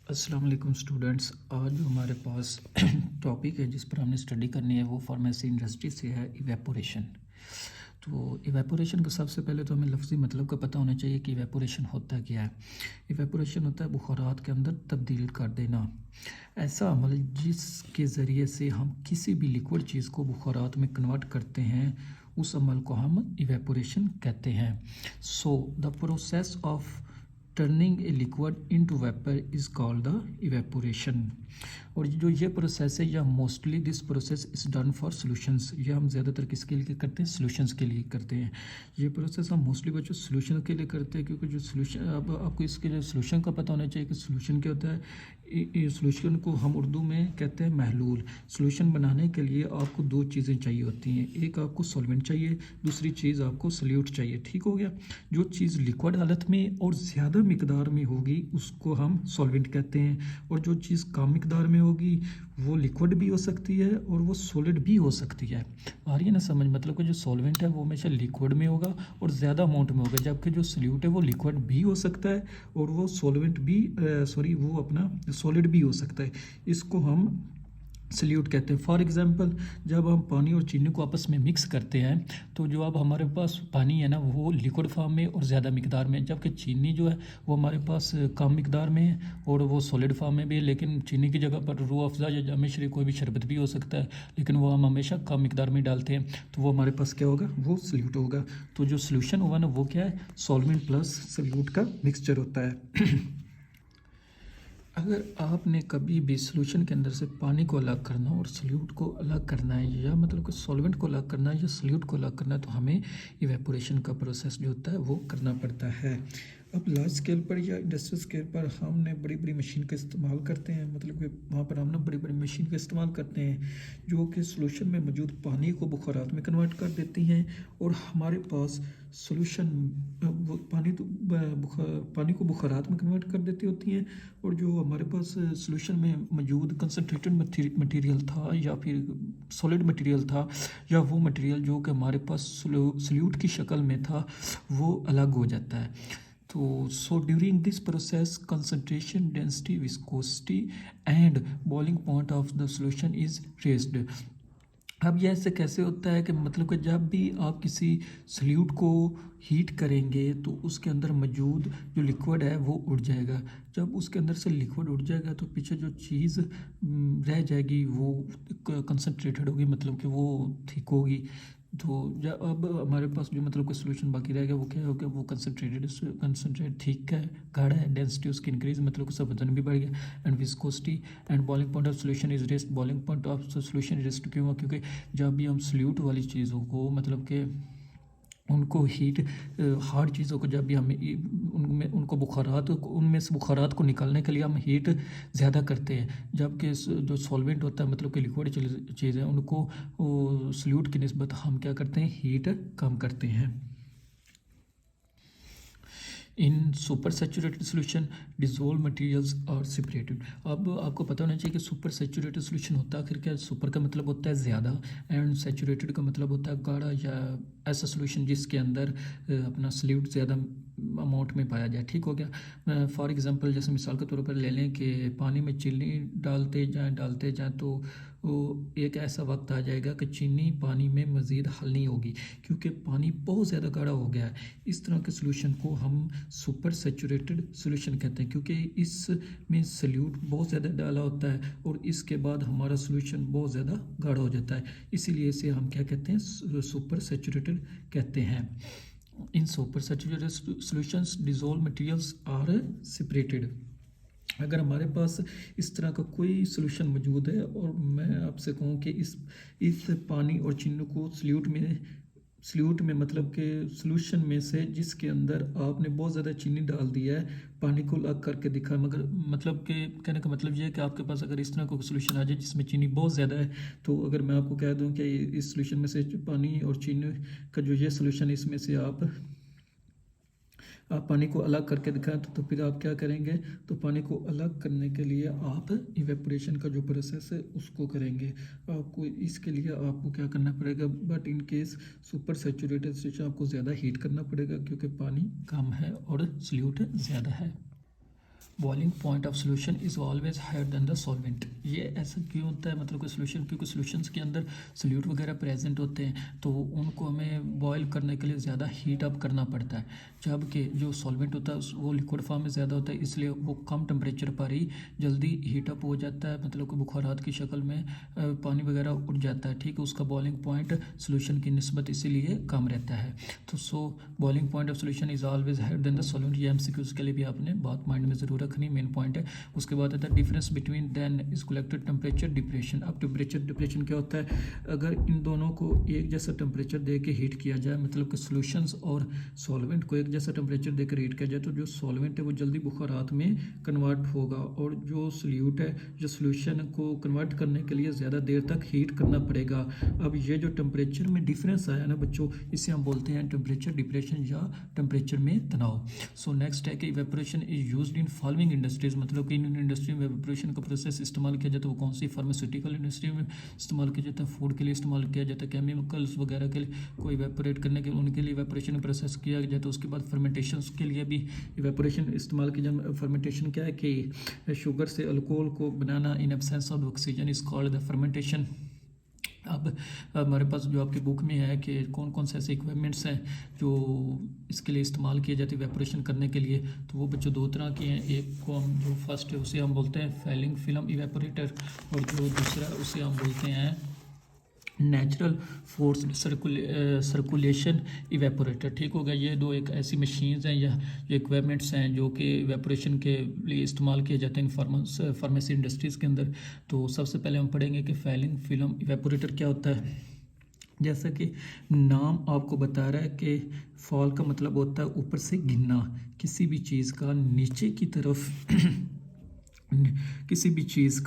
अस्सलाम वालेकुम स्टूडेंट्स। आज जो हमारे पास टॉपिक है जिस पर हमने स्टडी करनी है वो फार्मेसी इंडस्ट्री से है इवेपोरेशन। तो इवेपोरेशन का सबसे पहले तो हमें लफ्ज़ी मतलब का पता होना चाहिए कि इवेपोरेशन होता क्या है। इवेपोरेशन होता है बुखारात के अंदर तब्दील कर देना, ऐसा अमल जिसके ज़रिए से हम किसी भी लिक्विड चीज़ को बुखारात में कन्वर्ट करते हैं, उस अमल को हम इवेपोरेशन कहते हैं। So the process of turning a liquid into vapour is called the evaporation. और जो ये प्रोसेस है या mostly this process is done for solutions, ये हम ज़्यादातर किसके लिए करते हैं, सॉल्यूशंस के लिए करते हैं। ये प्रोसेस हम मोस्टली बच्चों सॉल्यूशन के लिए करते हैं, क्योंकि जो सॉल्यूशन अब आपको इसके लिए सॉल्यूशन का पता होना चाहिए कि सॉल्यूशन क्या होता है। सॉल्यूशन को हम उर्दू में कहते हैं महलूल। सॉल्यूशन बनाने के लिए आपको दो चीज़ें चाहिए होती हैं, एक आपको सॉल्वेंट चाहिए, दूसरी चीज़ आपको सॉल्यूट चाहिए। ठीक हो गया। जो चीज़ लिक्विड हालत में और ज़्यादा मिकदार में होगी उसको हम सॉल्वेंट कहते हैं, और जो चीज़ कम मिकदार में होगी वो लिक्विड भी हो सकती है और वो सॉलिड भी हो सकती है। आ रही है ना समझ, मतलब कि जो सॉल्वेंट है वो हमेशा लिक्विड में होगा और ज़्यादा अमाउंट में होगा, जबकि जो सॉल्यूट है वो लिक्विड भी हो सकता है और वो सॉल्वेंट भी वो अपना सॉलिड भी हो सकता है। इसको हम सल्यूट कहते हैं। फॉर एग्जांपल, जब हम पानी और चीनी को आपस में मिक्स करते हैं तो जो अब हमारे पास पानी है ना वो लिक्विड फॉर्म में और ज़्यादा मिकदार में, जबकि चीनी जो है वो हमारे पास कम मिकदार में है और वो सॉलिड फॉर्म में भी है। लेकिन चीनी की जगह पर रूह अफ़ज़ा या जाम शरीक कोई भी शरबत भी हो सकता है, लेकिन वो हम हमेशा कम मिकदार में डालते हैं, तो वो हमारे पास क्या होगा, वो सल्यूट होगा। तो जो सोल्यूशन होगा ना वो क्या है, सॉल्वेंट प्लस सल्यूट का मिक्सचर होता है। अगर आपने कभी भी सॉल्यूशन के अंदर से पानी को अलग करना और सॉल्यूट को अलग करना है, या मतलब कि सॉल्वेंट को अलग करना है या सॉल्यूट को अलग करना है, तो हमें इवेपोरेशन का प्रोसेस जो होता है वो करना पड़ता है। अब लार्ज स्केल पर या इंडस्ट्रियल स्केल पर हमने बड़ी बड़ी मशीन का इस्तेमाल करते हैं, मतलब कि वहाँ पर हम ना बड़ी बड़ी मशीन का इस्तेमाल करते हैं जो कि सॉल्यूशन में मौजूद पानी को बुखारात में कन्वर्ट कर देती हैं, और हमारे पास सॉल्यूशन वो पानी को बुखारात में कन्वर्ट कर देती होती हैं, और जो हमारे पास सॉल्यूशन में मौजूद कंसनट्रेटेड मटेरियल था या फिर सॉलिड मटेरियल था, या वो मटेरियल जो कि हमारे पास सॉल्यूट की शक्ल में था वो अलग हो जाता है। तो so during this process concentration, density, viscosity and boiling point of the solution is raised. अब यह ऐसे कैसे होता है कि मतलब कि जब भी आप किसी सल्यूट को हीट करेंगे तो उसके अंदर मौजूद जो लिक्विड है वो उड़ जाएगा। जब उसके अंदर से लिक्विड उड़ जाएगा तो पीछे जो चीज़ रह जाएगी वो कंसनट्रेटेड होगी, मतलब कि वो थिक होगी। तो जब अब हमारे पास जो मतलब कोई सोल्यूशन बाकी रहेगा वो क्या होगा, वो कंसनट्रेट ठीक है, गाढ़ा है, डेंसिटी उसकी इंक्रीज, मतलब उसका वजन भी बढ़ गया, and viscosity and boiling point of solution is rest. Boiling point of solution rest क्यों हुआ, क्योंकि जब भी हम सल्यूट वाली चीज़ों को मतलब कि उनको हीट हार्ड चीज़ों को जब भी हम उनमें उनको बुखारात उनमें से बुखारात को निकालने के लिए हम हीट ज़्यादा करते हैं, जबकि जो सॉल्वेंट होता है मतलब कि लिक्विड चीज़ है उनको सल्यूट की निस्बत हम क्या करते हैं, हीट कम करते हैं। In supersaturated solution dissolve materials are separated. अब आपको पता होना चाहिए कि सुपर सेचुरेटेड सोल्यूशन होता है आखिर क्या। सुपर का मतलब होता है ज़्यादा, एंड सेचुरेटेड का मतलब होता है गाढ़ा, या ऐसा सोल्यूशन जिसके अंदर अपना सल्यूट ज़्यादा अमाउंट में पाया जाए। ठीक हो गया। फॉर एग्जांपल, जैसे मिसाल के तौर पर ले लें कि पानी में चीनी डालते जाएं तो वो एक ऐसा वक्त आ जाएगा कि चीनी पानी में मज़ीद हल नहीं होगी, क्योंकि पानी बहुत ज़्यादा गाढ़ा हो गया है। इस तरह के सोल्यूशन को हम सुपर सेचुरेटेड सोल्यूशन कहते हैं, क्योंकि इसमें सल्यूट बहुत ज़्यादा डाला होता है और इसके बाद हमारा सोल्यूशन बहुत ज़्यादा गाढ़ा हो जाता है, इसीलिए इसे हम क्या कहते हैं, सुपर सेचुरेटेड कहते हैं। In supersaturated solutions dissolve materials are separated. अगर हमारे पास इस तरह का कोई सॉल्यूशन मौजूद है और मैं आपसे कहूँ कि इस पानी और चीनी को सल्यूट में मतलब कि सॉल्यूशन में से जिसके अंदर आपने बहुत ज़्यादा चीनी डाल दिया है, पानी को अलग करके दिखा, मगर मतलब कि कहने का मतलब ये है कि आपके पास अगर इस तरह का सॉल्यूशन आ जाए जिसमें चीनी बहुत ज़्यादा है, तो अगर मैं आपको कह दूं कि इस सॉल्यूशन में से पानी और चीनी का जो ये सॉल्यूशन, इसमें से आप पानी को अलग करके दिखाएं तो फिर आप क्या करेंगे, तो पानी को अलग करने के लिए आप इवेपोरेशन का जो प्रोसेस है उसको करेंगे। आपको इसके लिए आपको क्या करना पड़ेगा, but in case super saturated station आपको ज़्यादा हीट करना पड़ेगा, क्योंकि पानी कम है और सल्यूट ज़्यादा है। Boiling point of solution is always higher than the solvent. ये ऐसा क्यों होता है, मतलब कि सोल्यूशन, क्योंकि सोल्यूशंस के अंदर सोल्यूट वगैरह प्रेजेंट होते हैं तो उनको हमें बॉयल करने के लिए ज़्यादा हीट अप करना पड़ता है, जबकि जो सॉल्वेंट होता है वो लिक्विड फॉर्म में ज़्यादा होता है, इसलिए वो कम टेम्परेचर पर ही जल्दी हीट अप हो जाता है, मतलब कि बुखारात की शक्ल में पानी वगैरह उठ जाता है। ठीक है, उसका बॉइलिंग पॉइंट सोल्यूशन की निस्बत इसीलिए कम रहता है। तो boiling point of solution is always higher than the solvent. ये एमसीक्यूज के लिए भी आपने बात माइंड में जरूर रखनी, मेन पॉइंट है। उसके बाद आता है difference between then is collected temperature depression. अब टेम्परेचर डिप्रेशन क्या होता है, अगर इन दोनों को एक जैसा टेम्परेचर दे के हीट किया जाए, मतलब कि सोल्यूशंस और सॉल्वेंट को एक जैसा टेम्परेचर देकर हीट किया जाए, तो जो सॉल्वेंट है वो जल्दी बुखारात में कन्वर्ट होगा, और जो सोल्यूट है, जो सोल्यूशन को कन्वर्ट करने के लिए ज़्यादा देर तक हीट करना पड़ेगा। अब ये जो टेम्परेचर में डिफरेंस आया ना बच्चों, इसे हम बोलते हैं टेम्परेचर डिप्रेशन या टेम्परेचर में तनाव। सो नेक्स्ट है कि evaporation is used in following industries, मतलब कि इन इंडस्ट्री में इवेपोरेशन का प्रोसेस इस्तेमाल किया जाता है वो कौन सी, फार्मास्यूटिकल इंडस्ट्री में इस्तेमाल किया जाता है, फूड के लिए इस्तेमाल किया जाता है, केमिकल्स वगैरह के लिए को इवेपोरेट करने के उनके लिए इवेपोरेशन प्रोसेस किया जाता है। उसके बाद फर्मेंटेशन के लिए भी इवेपोरेशन इस्तेमाल किया जाता है। फर्मेंटेशन क्या है कि शुगर से अल्कोहल को बनाना in absence of oxygen is called the fermentation. अब हमारे पास जो आपकी बुक में है कि कौन कौन से ऐसे इक्विपमेंट्स हैं जो इसके लिए इस्तेमाल किए जाते हैं इवेपोरेशन करने के लिए, तो वो बच्चों दो तरह के हैं। एक को हम जो फर्स्ट है उसे हम बोलते हैं फैलिंग फिल्म इवेपोरेटर, और जो दूसरा उसे हम बोलते हैं नेचुरल फोर्स सर्कुलेशन इवेपोरेटर। ठीक हो गया, ये दो एक ऐसी मशीन्स हैं या जो इक्विपमेंट्स हैं जो कि इवेपोरेशन के लिए इस्तेमाल किए जाते हैं फार्मेसी इंडस्ट्रीज़ के अंदर। तो सबसे पहले हम पढ़ेंगे कि फैलिंग फिल्म इवेपोरेटर क्या होता है। जैसा कि नाम आपको बता रहा है कि फॉल का मतलब होता है ऊपर से गिरना, किसी भी चीज़ का नीचे की तरफ किसी भी चीज़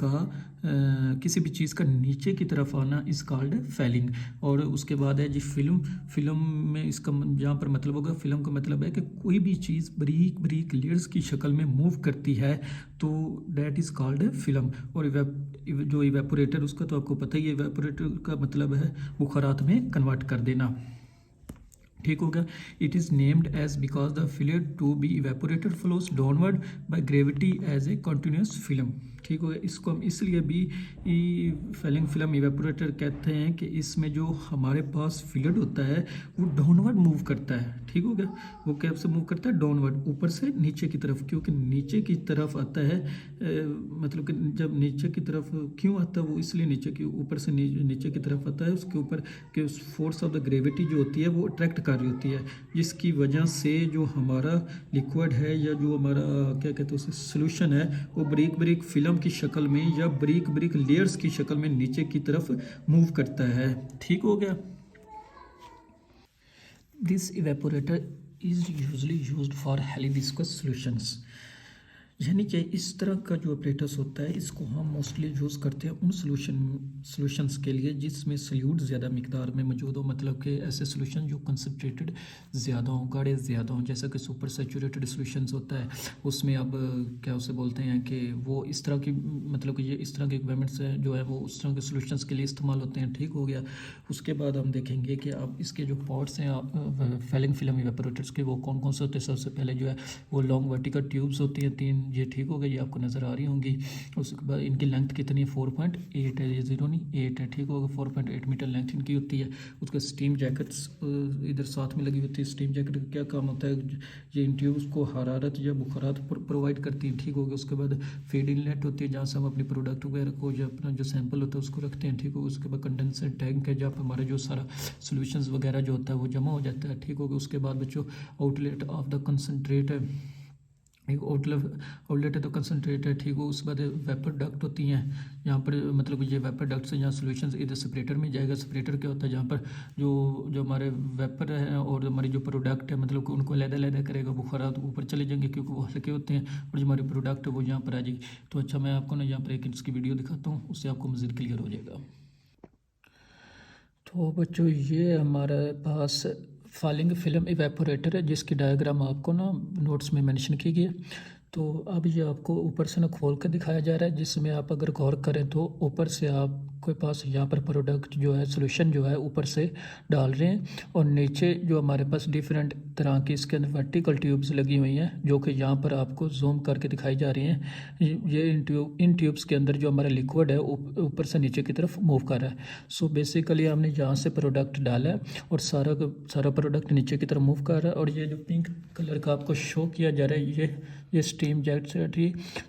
का नीचे की तरफ आना इस कॉल्ड फैलिंग। और उसके बाद है जी फिल्म में इसका जहाँ पर मतलब होगा, फिल्म का मतलब है कि कोई भी चीज़ बारीक बारीक लेयर्स की शक्ल में मूव करती है तो डैट इज़ कॉल्ड फिल्म। और जो इवेपोरेटर उसका तो आपको पता ही है, इवेपोरेटर का मतलब है बुखारात में कन्वर्ट कर देना। ठीक हो गया, it is named as because the film to be evaporated flows downward by gravity as a continuous film. ठीक हो गया, इसको हम इसलिए भी फैलिंग फिल्म इवेपोरेटर कहते हैं कि इसमें जो हमारे पास फ्लूइड होता है वो डाउनवर्ड मूव करता है। ठीक हो गया, वो कैसे मूव करता है, डाउनवर्ड, ऊपर से नीचे की तरफ, क्योंकि नीचे की तरफ आता है मतलब कि जब नीचे की तरफ क्यों आता है वो, इसलिए नीचे की ऊपर से नीचे की तरफ आता है, उसके ऊपर के फोर्स ऑफ द ग्रेविटी जो होती है वो अट्रैक्ट कर रही होती है, जिसकी वजह से जो हमारा लिक्विड है या जो हमारा क्या कहते हैं उसे सोल्यूशन है वो बारीक बारीक फिल्म की शक्ल में या बारीक बारीक लेयर्स की शक्ल में नीचे की तरफ मूव करता है। ठीक हो गया, this evaporator is usually used for highly viscous solutions. यानी कि इस तरह का जो ऑपरेटर्स होता है इसको हम मोस्टली यूज़ करते हैं उन सॉल्यूशंस के लिए जिसमें सल्यूट ज़्यादा मिकदार में मौजूद हो, मतलब कि ऐसे सॉल्यूशन जो कंसनट्रेटेड ज़्यादा हों, गाढ़े ज़्यादा हों, जैसा कि सुपर सैचुरेटेड सॉल्यूशंस होता है उसमें अब क्या उसे बोलते हैं कि वो इस तरह की, मतलब कि ये इस तरह के इक्विपमेंट्स हैं जो है वो उस तरह के सॉल्यूशंस के लिए इस्तेमाल होते हैं। ठीक हो गया, उसके बाद हम देखेंगे कि अब इसके जो पार्ट्स हैं फैलिंग फिल्म इवेपोरेटर्स के वो कौन कौन से होते हैं। सबसे पहले जो है वो लॉन्ग वर्टिकल ट्यूब्स होती हैं 3, ये ठीक हो गया, ये आपको नज़र आ रही होंगी। उसके बाद इनकी लेंथ कितनी है, 4.8 है, ये 0 नहीं 8 है। ठीक होगा, 4.8 मीटर लेंथ इनकी होती है। उसका स्टीम जैकेट्स इधर साथ में लगी होती है। स्टीम जैकेट का क्या काम होता है, ये इन ट्यूब्स को हरारत या बुखारात प्रोवाइड करती है। ठीक होगा, उसके बाद फीड इनलेट होती है जहाँ से हम अपनी प्रोडक्ट वगैरह को या अपना जो सैंपल होता है उसको रखते हैं। ठीक होगा, उसके बाद कंडेंसर टैंक है जहाँ पर हमारा जो सारा सोल्यूशंस वगैरह जो होता है वो जमा हो जाता है। ठीक होगा, उसके बाद बच्चों आउटलेट ऑफ द कंसनट्रेट है, एक आउटलेट है तो कंसनट्रेट है। ठीक हो, उसके बाद वेपर डक्ट होती हैं यहाँ पर, मतलब ये वेपर डक्ट से जहाँ सोल्यूशन इधर सेपरेटर में जाएगा। सेपरेटर क्या होता है, जहाँ पर जो हमारे वेपर है और हमारी जो प्रोडक्ट है मतलब कि उनको अलग-अलग करेगा, बुखारात ऊपर चले जाएंगे क्योंकि वो हल्के होते हैं, और जो हमारी प्रोडक्ट है वो यहाँ पर आ जाएगी। तो अच्छा, मैं आपको ना यहाँ पर एक इसकी वीडियो दिखाता हूँ, उससे आपको मज़ीद क्लियर हो जाएगा। तो बच्चों ये हमारे पास फॉलिंग फिल्म इवेपोरेटर है जिसकी डायग्राम आपको ना नोट्स में मेंशन की गई है। तो अब ये आपको ऊपर से ना खोल कर दिखाया जा रहा है, जिसमें आप अगर गौर करें तो ऊपर से आप आपके पास यहाँ पर प्रोडक्ट जो है सोल्यूशन जो है ऊपर से डाल रहे हैं, और नीचे जो हमारे पास डिफरेंट तरह की इसके अंदर वर्टिकल ट्यूब्स लगी हुई हैं जो कि यहाँ पर आपको जूम करके दिखाई जा रही हैं। ये इन ट्यूब्स के अंदर जो हमारा लिक्विड है ऊपर से नीचे की तरफ मूव कर रहा है। सो बेसिकली हमने यहाँ से प्रोडक्ट डाला है और सारा प्रोडक्ट नीचे की तरफ मूव कर रहा है। और ये जो पिंक कलर का आपको शो किया जा रहा है ये स्टीम जेट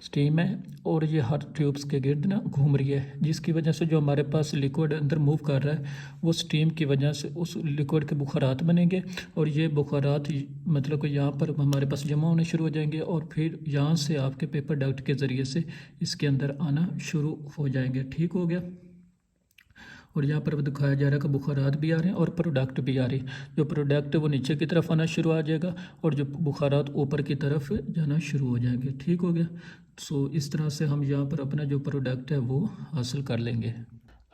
स्टीम है, और ये हर ट्यूब्स के गिर्द ना घूम रही है, जिसकी वजह से जो हमारे पास लिक्विड अंदर मूव कर रहा है वो स्टीम की वजह से उस लिक्विड के बुखारात बनेंगे, और ये बुखारात मतलब कि यहाँ पर हमारे पास जमा होने शुरू हो जाएंगे, और फिर यहाँ से आपके पेपर डक्ट के ज़रिए से इसके अंदर आना शुरू हो जाएंगे। ठीक हो गया। और यहाँ पर दिखाया जा रहा है कि बुखारात भी आ रहे हैं और प्रोडक्ट भी आ रही है। जो प्रोडक्ट है वो नीचे की तरफ आना शुरू आ जाएगा, और जो बुखारात ऊपर की तरफ जाना शुरू हो जाएंगे। ठीक हो गया। सो इस तरह से हम यहाँ पर अपना जो प्रोडक्ट है वो हासिल कर लेंगे।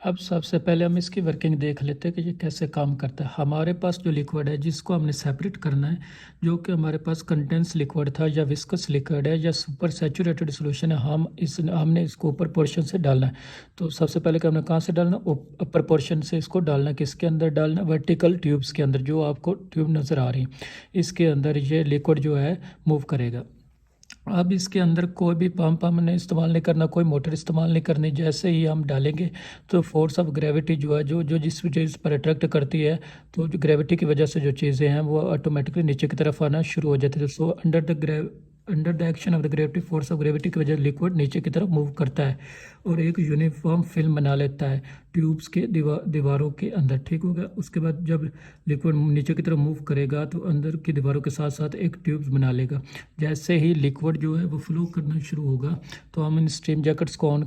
अब सबसे पहले हम इसकी वर्किंग देख लेते हैं कि ये कैसे काम करता है। हमारे पास जो लिक्विड है जिसको हमने सेपरेट करना है, जो कि हमारे पास कंडेंस लिक्विड था या विस्कस लिक्विड है या सुपर सैचुरेटेड सॉल्यूशन है, हमने इसको ऊपर पोर्शन से डालना है। तो सबसे पहले कि हमने कहाँ से डालना, ऊपर पोर्शन से इसको डालना। किसके अंदर डालना, वर्टिकल ट्यूब्स के अंदर, जो आपको ट्यूब नज़र आ रही है इसके अंदर ये लिक्विड जो है मूव करेगा। अब इसके अंदर कोई भी पंप हमने इस्तेमाल नहीं करना, कोई मोटर इस्तेमाल नहीं करनी। जैसे ही हम डालेंगे तो फोर्स ऑफ ग्रेविटी जो है जो जिस चीज़ पर अट्रैक्ट करती है, तो जो ग्रेविटी की वजह से जो चीज़ें हैं वो ऑटोमेटिकली नीचे की तरफ आना शुरू हो जाती है। So under the action of the gravity, force of gravity की वजह से लिक्विड नीचे की तरफ मूव करता है और एक यूनिफॉर्म फिल्म बना लेता है ट्यूब्स के दीवारों के अंदर। ठीक होगा। उसके बाद जब लिक्विड नीचे की तरफ मूव करेगा तो अंदर की दीवारों के साथ साथ एक ट्यूब्स बना लेगा। जैसे ही लिक्विड जो है वो फ्लो करना शुरू होगा तो हम इन स्टीम जैकेट्स को ऑन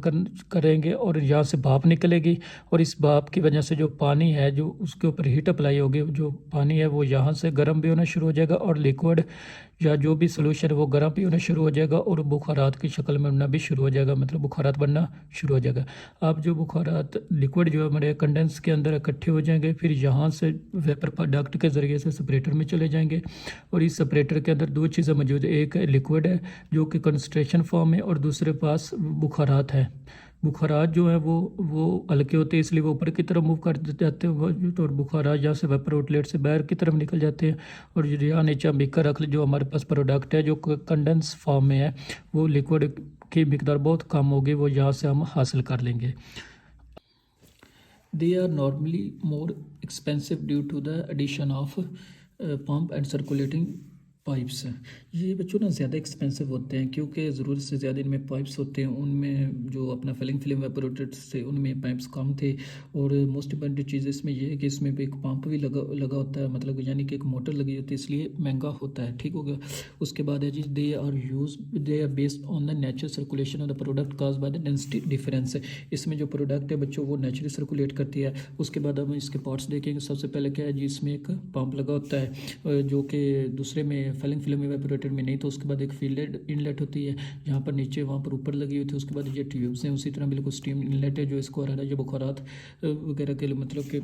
करेंगे और यहाँ से भाप निकलेगी, और इस भाप की वजह से जो पानी है जो उसके ऊपर हीट अप्लाई होगी, जो पानी है वो यहाँ से गर्म भी होना शुरू हो जाएगा, और लिक्विड या जो भी सोल्यूशन है वो गर्म भी होना शुरू हो जाएगा और बुखारात की शक्ल में बनना भी शुरू हो जाएगा, मतलब बुखारात बनना शुरू हो जाएगा। अब जो बुखारात लिक्विड जो है हमारे कंडेंस के अंदर इकट्ठे हो जाएंगे, फिर यहाँ से वेपर प्रोडक्ट के ज़रिए से सेपरेटर में चले जाएंगे, और इस सेपरेटर के अंदर दो चीज़ें मौजूद है। एक लिक्विड है जो कि कंसंट्रेशन फॉर्म है, और दूसरे पास बुखारात है। बुखारात जो है वो हल्के होते हैं इसलिए वो ऊपर की तरफ मूव कर जाते हैं, और बुखारात यहाँ से वेपर आउटलेट से बाहर की तरफ निकल जाते हैं। और यहाँ नीचे हम बीकर रख ले, जो हमारे पास प्रोडक्ट है जो कंडेंस फॉर्म में है, वो लिक्विड की मिकदार बहुत कम होगी, वो यहाँ से हम हासिल कर लेंगे। They are normally more expensive due to the addition of pump and circulating pipes हैं। ये बच्चों ना ज़्यादा एक्सपेंसिव होते हैं क्योंकि ज़रूरत से ज़्यादा इनमें पाइप्स होते हैं। उनमें जो अपना फिल्म वेपोरेटर्स थे उनमें पाइप्स कम थे, और मोस्ट इम्पॉर्टेंट चीज़ इसमें यह है कि इसमें भी एक पंप भी लगा होता है, मतलब यानी कि एक मोटर लगी होती है, इसलिए महंगा होता है। ठीक हो गया। उसके बाद है जी they are based on the natural circulation of the product cause by the density difference. इसमें जो प्रोडक्ट है बच्चों वो नेचुरली सर्कुलेट करती है। उसके बाद हम इसके पार्ट्स देखेंगे। सबसे पहले क्या है जी, इसमें एक पंप लगा होता है जो कि दूसरे में फिल्म वेपोरेटर में नहीं, तो उसके बाद एक फील्ड इनलेट होती है यहाँ पर नीचे, वहाँ पर ऊपर लगी हुई थी। उसके बाद ये ट्यूब्स हैं, उसी तरह बिल्कुल स्टीम इनलेट है जो इसको हरा जो बुखारात वगैरह के लिए, मतलब कि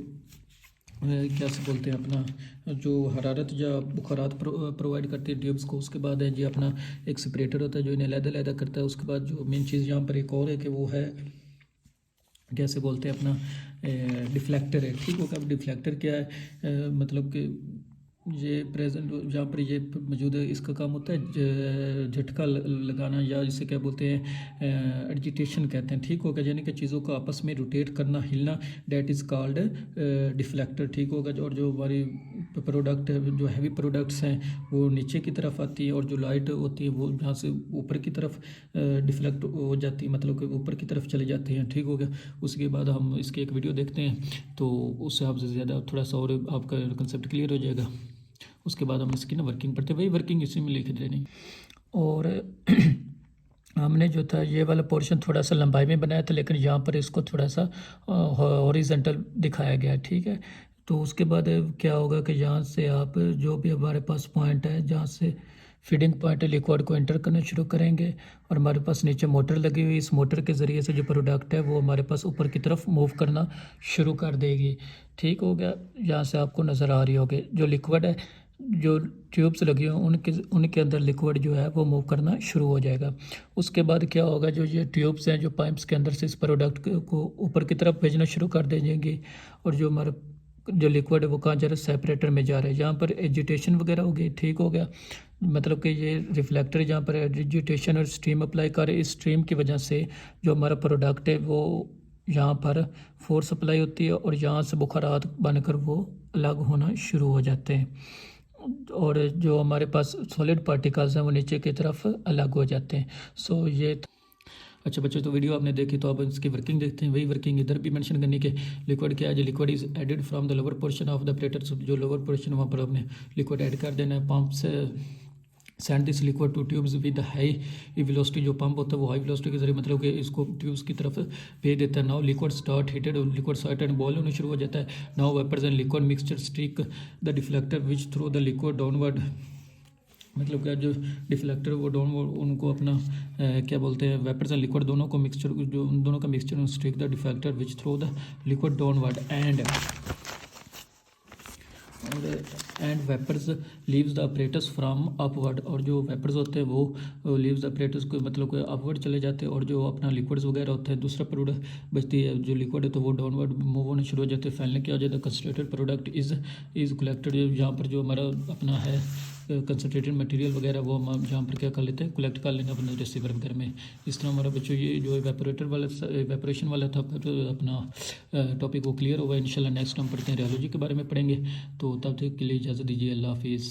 क्या से बोलते हैं अपना जो हरारत या बुखारात प्रोवाइड करती है ट्यूब्स को। उसके बाद है जी अपना एक सेपरेटर होता है जो इन्हें अलग करता है। उसके बाद जो मेन चीज़ यहाँ पर एक और है कि वो है कैसे बोलते हैं अपना डिफ्लेक्टर है। ठीक होगा। अब डिफ्लेक्टर क्या है, मतलब कि ये प्रेजेंट जहाँ पर ये मौजूद है, इसका काम होता है झटका लगाना, या इसे क्या बोलते हैं एजिटेशन कहते हैं। ठीक होगा। यानी कि चीज़ों को आपस में रोटेट करना, हिलना, डेट इज़ कॉल्ड डिफ्लेक्टर। ठीक होगा। और जो हमारी प्रोडक्ट है, जो हैवी प्रोडक्ट्स हैं वो नीचे की तरफ आती है, और जो लाइट होती है वो यहाँ से ऊपर की तरफ डिफ्लेक्ट हो जाती है, मतलब कि ऊपर की तरफ चले जाते हैं। ठीक हो गया। उसके बाद हम इसकी एक वीडियो देखते हैं तो उससे आपसे ज़्यादा थोड़ा सा और आपका कंसेप्ट क्लियर हो जाएगा। उसके बाद हम इसकी ना वर्किंग पढ़ते, वही वर्किंग इसी में लिख देनी। और हमने जो था ये वाला पोर्शन थोड़ा सा लंबाई में बनाया था, लेकिन यहाँ पर इसको थोड़ा सा हॉरिजॉन्टल दिखाया गया। ठीक है। तो उसके बाद क्या होगा कि यहाँ से आप जो भी हमारे पास पॉइंट है जहाँ से फीडिंग पॉइंट लिक्विड को एंटर करना शुरू करेंगे, और हमारे पास नीचे मोटर लगी हुई, इस मोटर के ज़रिए से जो प्रोडक्ट है वो हमारे पास ऊपर की तरफ मूव करना शुरू कर देगी। ठीक हो गया। यहाँ से आपको नज़र आ रही होगी जो लिक्विड है जो ट्यूब्स लगी हुई हैं उनके उनके अंदर लिक्विड जो है वो मूव करना शुरू हो जाएगा। उसके बाद क्या होगा, जो ये ट्यूब्स हैं जो पाइप्स के अंदर से इस प्रोडक्ट को ऊपर की तरफ भेजना शुरू कर देंगे, और जो हमारा जो लिक्विड है वो कहाँ जा रहा है, सेपरेटर में जा रहा है। जहाँ पर एजिटेशन वगैरह हो गई, ठीक हो गया, मतलब कि ये रिफ्लेक्टर जहाँ पर एजिटेशन और स्ट्रीम अप्लाई कर, इस स्ट्रीम की वजह से जो हमारा प्रोडक्ट है वो यहाँ पर फोर्स अप्लाई होती है और यहाँ से बुखारात बनकर वो अलग होना शुरू हो जाते हैं, और जो हमारे पास सॉलिड पार्टिकल्स हैं वो नीचे की तरफ अलग हो जाते हैं। सो ये अच्छा बच्चों, तो वीडियो आपने देखी, तो आप इसकी वर्किंग देखते हैं। वही वर्किंग इधर भी मेंशन करनी कि लिक्विड क्या है, जो liquid is added from the lower portion of the platter, जो लोअर पोर्शन वहाँ पर आपने लिक्विड ऐड कर देना है। पंप से send this liquid two tubes with high velocity, जो पंप होता है वो हाई वेलोसिटी के जरिए मतलब कि इसको ट्यूब्स की तरफ भेज देता है। Now liquid start heated, liquid start and boil होना शुरू हो जाता है। Now vapours and liquid mixture streak the deflector which through the liquid downward, मतलब क्या जो डिफ्लेक्टर वो डाउनवर्ड उनको अपना क्या बोलते हैं, वेपर्स एंड लिक्विड दोनों को मिक्सचर, जो उन दोनों का mixture streak the deflector which through the liquid downward and vapours leaves the apparatus from upward, और जो वेपर्स होते हैं वो लीव्स द अपरेटस को मतलब कि अपवर्ड चले जाते हैं, और जो अपना लिक्विड्स वगैरह होते हैं दूसरा प्रोडक्ट बचती है जो लिक्विड है तो वो डाउनवर्ड मूव होने शुरू हो जाते हैं। फाइनली क्या हो जाता है, कंसंट्रेटेड प्रोडक्ट इज कलेक्टेड, यहाँ पर जो हमारा अपना है कंसनट्रेटेड मटेरियल वगैरह वो हम जहाँ पर क्या कर लेते हैं, कलेक्ट कर लेंगे अपने रिसीवर वगैरह में। इस तरह हमारा बच्चों ये जो एवेपोरेशन वाला था अपना टॉपिक वो क्लियर होगा। इंशाल्लाह नेक्स्ट हम पढ़ते हैं रियोलॉजी के बारे में पढ़ेंगे। तो तब तक के लिए इजाज़त दीजिए, अल्लाह हाफिज़।